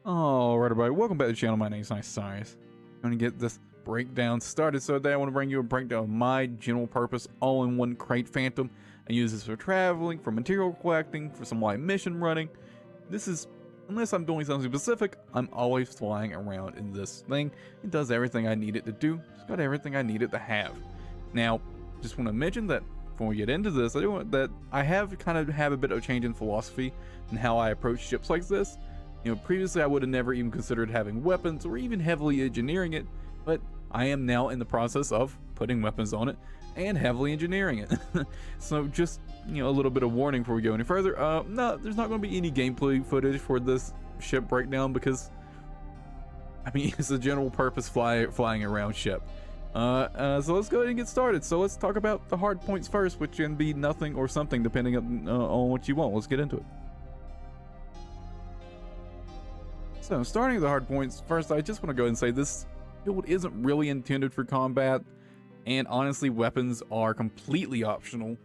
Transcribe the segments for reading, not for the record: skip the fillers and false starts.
Alright everybody, welcome back to the channel. My name is Nice Science. I'm going to get this breakdown started. So today I want to bring you a breakdown of my general purpose all-in-one Krait Phantom. I use this for traveling, for material collecting, for some light mission running. This is, unless I'm doing something specific, I'm always flying around in this thing. It does everything I need it to do. It's got everything I need it to have. Now, just want to mention that before we get into this, I have a bit of a change in philosophy in how I approach ships like this. You know, previously I would have never even considered having weapons or even heavily engineering it, but I am now in the process of putting weapons on it and heavily engineering it. So just, you know, a little bit of warning before we go any further. No, there's not going to be any gameplay footage for this ship breakdown because, I mean, it's a general purpose flying around ship. So let's go ahead and get started. So let's talk about the hard points first, which can be nothing or something depending on what you want. Let's get into it. So, starting with the hard points, first I just want to go ahead and say this build isn't really intended for combat, and honestly, weapons are completely optional.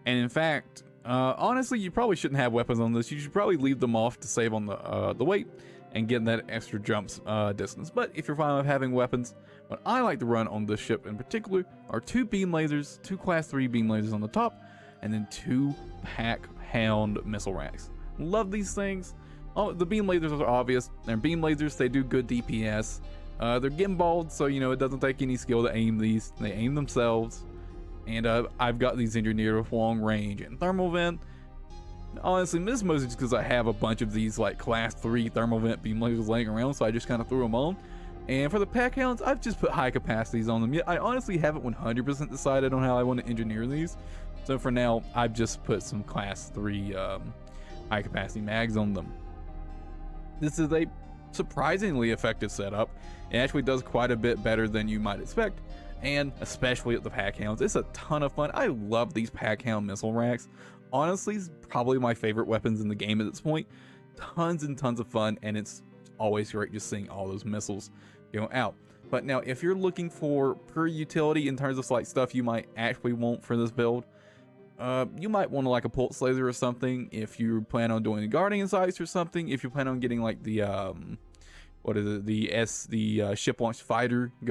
And in fact, honestly, you probably shouldn't have weapons on this. You should probably leave them off to save on the weight and get that extra jumps distance. But if you're fine with having weapons, what I like to run on this ship in particular are 2 beam lasers, 2 class 3 beam lasers on the top, and then 2 pack hound missile racks. Love these things. Oh, the beam lasers are obvious. They're beam lasers, they do good DPS. They're gimballed, so you know it doesn't take any skill to aim these. They aim themselves. And I've got these engineered with long range and thermal vent. Honestly, this is mostly just because I have a bunch of these like class 3 thermal vent beam lasers laying around, so I just kind of threw them on. And for the pack hounds, I've just put high capacities on them. Yet I honestly haven't 100% decided on how I want to engineer these. So for now, I've just put some class 3 high capacity mags on them. This is a surprisingly effective setup. It actually does quite a bit better than you might expect, and especially at the pack hounds, it's a ton of fun. I love these pack hound missile racks. Honestly, it's probably my favorite weapons in the game at this point. Tons and tons of fun, and it's always great just seeing all those missiles go out. But now, if you're looking for pure utility in terms of like stuff you might actually want for this build, you might want to like a pulse laser or something if you plan on doing the guardian sights or something. If you plan on getting like the ship launch fighter the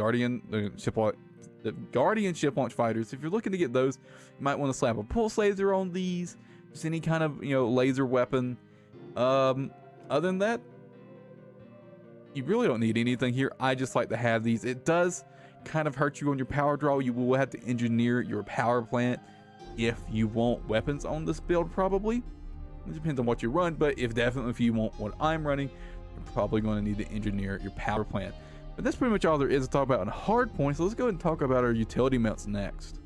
guardian ship launch fighters. If you're looking to get those, you might want to slap a pulse laser on these. Just any kind of laser weapon. Other than that, you really don't need anything here. I just like to have these. It does kind of hurt you on your power draw. You will have to engineer your power plant if you want weapons on this build. Probably it depends on what you run, but if you want what I'm running, you're probably going to need to engineer your power plant. But that's pretty much all there is to talk about on hard points. So let's go ahead and talk about our utility mounts next.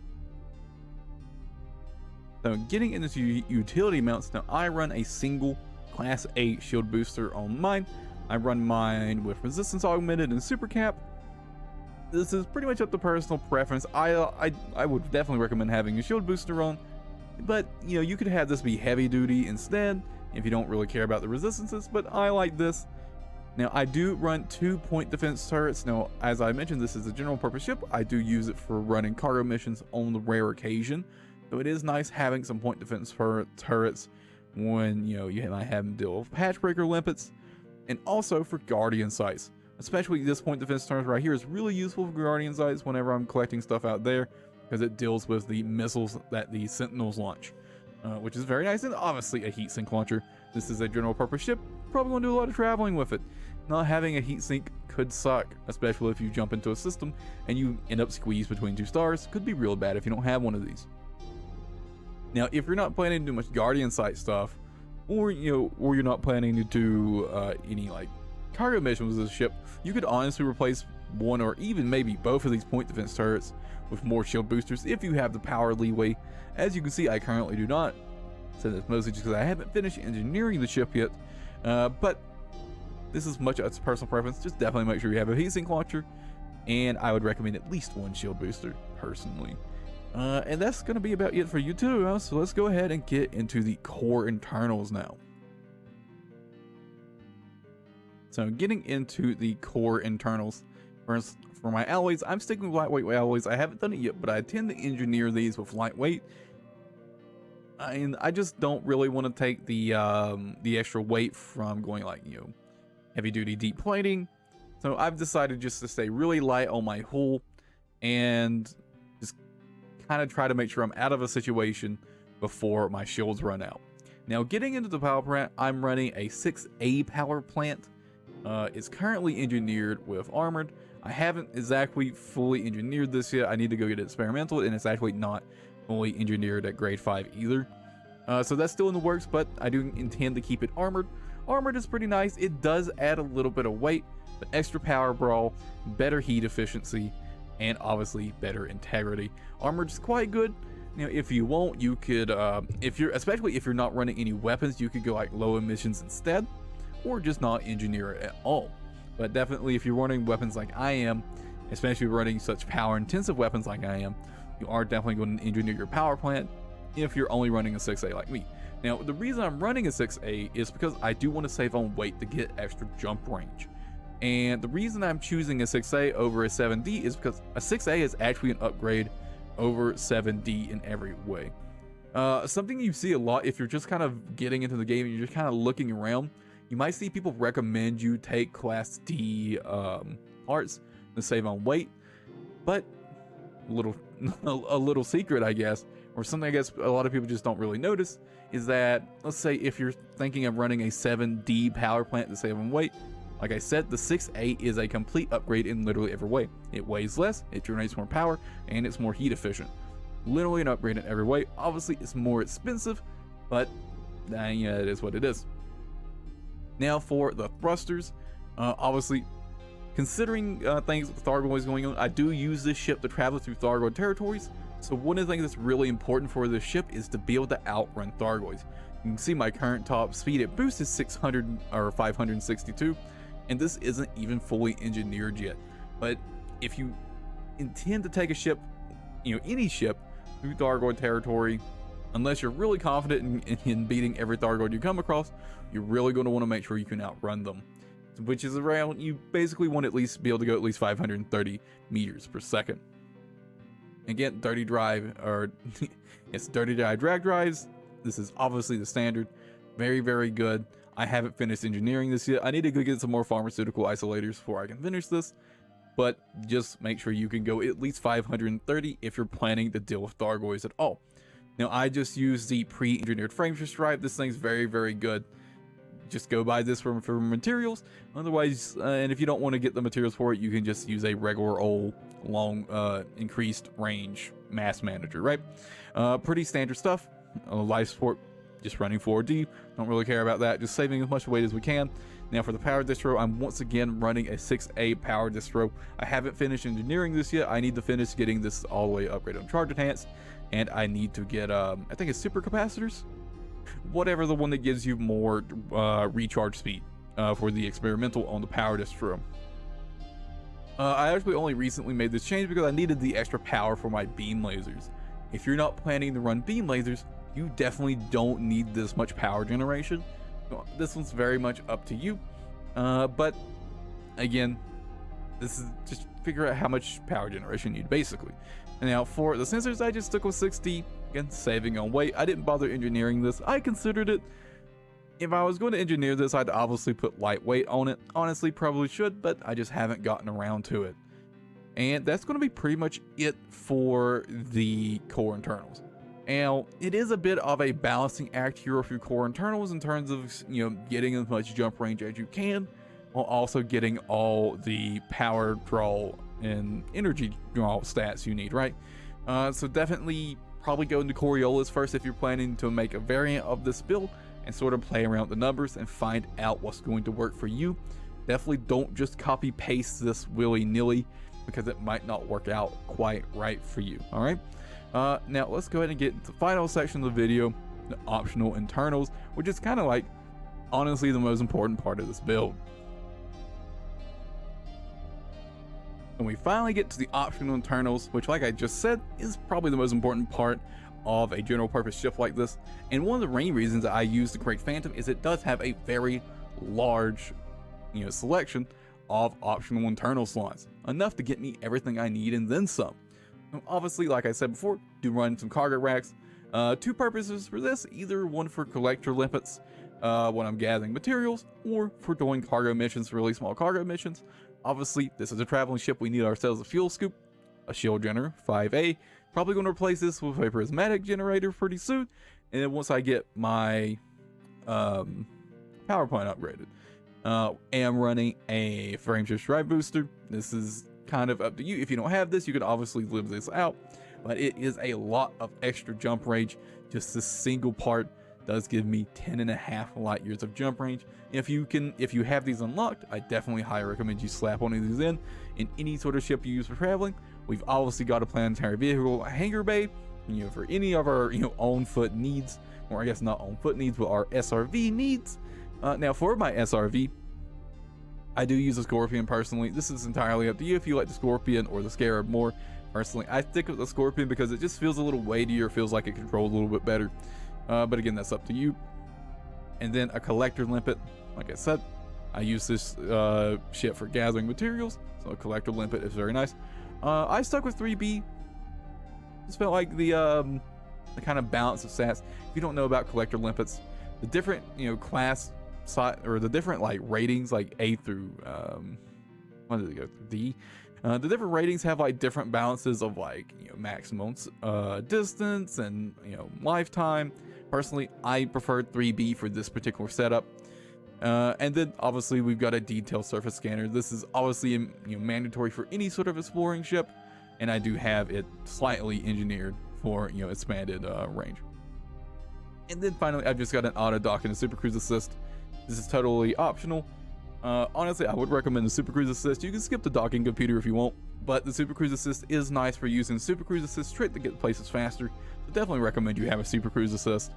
So getting into utility mounts, now I run a single class 8 shield booster on mine. I run mine with resistance augmented and super cap. This is pretty much up to personal preference. I would definitely recommend having a shield booster on, but you could have this be heavy duty instead if you don't really care about the resistances, but I like this. Now I do run 2 point defense turrets. Now, as I mentioned, this is a general purpose ship. I do use it for running cargo missions on the rare occasion, so it is nice having some point defense turrets when you might have them deal with patch breaker limpets, and also for guardian sights. Especially this point defense turret right here is really useful for guardian sights whenever I'm collecting stuff out there, because it deals with the missiles that the sentinels launch, which is very nice. And obviously a heatsink launcher. This is a general purpose ship, probably going to do a lot of traveling with it. Not having a heatsink could suck, especially if you jump into a system and you end up squeezed between 2 stars. Could be real bad if you don't have one of these. Now, if you're not planning to do much guardian sight stuff, or you're not planning to do any like cargo missions with this ship, you could honestly replace one or even maybe both of these point defense turrets with more shield boosters if you have the power leeway. As you can see, I currently do not, so that's mostly just because I haven't finished engineering the ship yet, but this is much as personal preference. Just definitely make sure you have a heatsink launcher, and I would recommend at least 1 shield booster personally. And that's going to be about it for you too. So let's go ahead and get into the core internals now. So getting into the core internals, first for my alloys, I'm sticking with lightweight alloys. I haven't done it yet, but I tend to engineer these with lightweight. And I just don't really want to take the extra weight from going like heavy duty deep plating. So I've decided just to stay really light on my hull and just kind of try to make sure I'm out of a situation before my shields run out. Now, getting into the power plant, I'm running a 6A power plant. It's currently engineered with armored. I haven't exactly fully engineered this yet. I need to go get it experimental, and it's actually not fully engineered at grade 5 either. So that's still in the works, but I do intend to keep it armored. Armored is pretty nice. It does add a little bit of weight, but extra power brawl, better heat efficiency, and obviously better integrity. Armored is quite good. You know, if you want, you could, especially if you're not running any weapons, you could go like low emissions instead, or just not engineer it at all. But definitely, if you're running weapons like I am, especially running such power-intensive weapons like I am, you are definitely going to engineer your power plant if you're only running a 6A like me. Now, the reason I'm running a 6A is because I do want to save on weight to get extra jump range. And the reason I'm choosing a 6A over a 7D is because a 6A is actually an upgrade over 7D in every way. Something you see a lot if you're just kind of getting into the game and you're just kind of looking around, you might see people recommend you take Class D parts to save on weight, but a little secret, I guess, or something I guess a lot of people just don't really notice, is that, let's say if you're thinking of running a 7D power plant to save on weight, like I said, the 6A is a complete upgrade in literally every way. It weighs less, it generates more power, and it's more heat efficient. Literally an upgrade in every way. Obviously, it's more expensive, but yeah, it is what it is. Now for the thrusters, obviously, considering things with Thargoids going on, I do use this ship to travel through Thargoid territories. So one of the things that's really important for this ship is to be able to outrun Thargoids. You can see my current top speed at boost is 600 or 562, and this isn't even fully engineered yet. But if you intend to take a ship, you know, any ship through Thargoid territory, unless you're really confident in beating every Thargoid you come across, you're really going to want to make sure you can outrun them, which is around, you basically want to at least be able to go at least 530 meters per second. Again, dirty drive, or it's dirty drive drag drives. This is obviously the standard. Very, very good. I haven't finished engineering this yet. I need to go get some more pharmaceutical isolators before I can finish this, but just make sure you can go at least 530 if you're planning to deal with Thargoids at all. Now, I just use the pre-engineered frameshift drive. This thing's very, very good. Just go buy this for materials. Otherwise, and if you don't want to get the materials for it, you can just use a regular old long increased range mass manager, right? Pretty standard stuff. Life support, just running 4D. Don't really care about that. Just saving as much weight as we can. Now for the power distro, I'm once again running a 6A power distro. I haven't finished engineering this yet. I need to finish getting this all the way upgraded on charge enhanced, and I need to get I think it's super capacitors, whatever, the one that gives you more recharge speed for the experimental on the power distro. I actually only recently made this change because I needed the extra power for my beam lasers. If you're not planning to run beam lasers, you definitely don't need this much power generation. This one's very much up to you, but again, this is just figure out how much power generation you need basically. And now for the sensors, I just stuck with 6D, again saving on weight. I didn't bother engineering this. I considered it. If I was going to engineer this, I'd obviously put lightweight on it. Honestly, probably should, but I just haven't gotten around to it. And that's going to be pretty much it for the core internals. Now, it is a bit of a balancing act here with your core internals in terms of, you know, getting as much jump range as you can, while also getting all the power draw and energy draw stats you need, right? So definitely probably go into Coriolis first if you're planning to make a variant of this build and sort of play around with the numbers and find out what's going to work for you. Definitely don't just copy paste this willy-nilly, because it might not work out quite right for you. All right. Now let's go ahead and get into the final section of the video, the optional internals, which is kind of like honestly the most important part of this build. And we finally get to the optional internals, which, like I just said, is probably the most important part of a general purpose ship like this. And one of the main reasons that I use the Krait Phantom is it does have a very large, you know, selection of optional internal slots, enough to get me everything I need and then some. Now, obviously, like I said before, do run some cargo racks. Two purposes for this: either one for collector limpets, when I'm gathering materials or for doing cargo missions, really small cargo missions. Obviously, this is a traveling ship. We need ourselves a fuel scoop, a shield generator, 5A. Probably going to replace this with a prismatic generator pretty soon. And then once I get my power plant upgraded, am running a frameshift strike booster. This is kind of up to you. If you don't have this, you can obviously live this out, but it is a lot of extra jump range. Just this single part does give me 10.5 light years of jump range. If you have these unlocked, I definitely highly recommend you slap one of these in any sort of ship you use for traveling. We've obviously got a planetary vehicle hangar bay, for any of our on foot needs, or I guess not on foot needs, but our SRV needs. Now for my SRV, I do use a Scorpion personally. This is entirely up to you if you like the Scorpion or the Scarab more. Personally, I stick with the Scorpion because it just feels a little weightier, feels like it controls a little bit better. But again, that's up to you. And then a collector limpet. Like I said, I use this ship for gathering materials, so a collector limpet is very nice. I stuck with 3B. Just felt like the kind of balance of stats. If you don't know about collector limpets, the different class or the different like ratings, like A through what did it go through D? The different ratings have like different balances of like maximum distance and lifetime. Personally, I preferred 3B for this particular setup. And then obviously we've got a detailed surface scanner. This is obviously mandatory for any sort of exploring ship, and I do have it slightly engineered for expanded range. And then finally, I've just got an auto dock and a super cruise assist. This is totally optional. Honestly, I would recommend the Super Cruise Assist. You can skip the docking computer if you want, but the Super Cruise Assist is nice for using Super Cruise Assist straight to get places faster. So definitely recommend you have a Super Cruise Assist.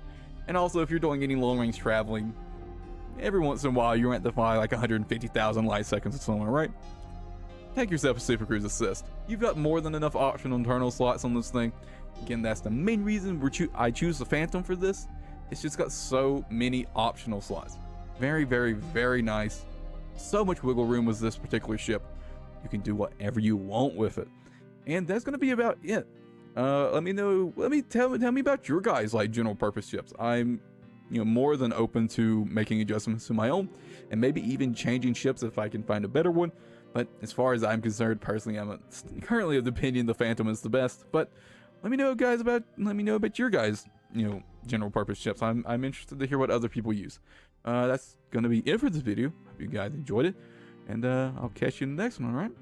And also, if you're doing any long range traveling, every once in a while you want to fly like 150,000 light seconds or somewhere, right? Take yourself a Super Cruise Assist. You've got more than enough optional internal slots on this thing. Again, that's the main reason I choose the Phantom for this. It's just got so many optional slots. Very, very, very nice. So much wiggle room with this particular ship. You can do whatever you want with it. And that's going to be about it. Tell me about your guys' like general purpose ships. I'm more than open to making adjustments to my own and maybe even changing ships if I can find a better one. But as far as I'm concerned, personally, I'm currently of the opinion the Phantom is the best. But let me know about your guys' general purpose ships. I'm interested to hear what other people use. That's gonna be it for this video. Hope you guys enjoyed it, and I'll catch you in the next one. All right.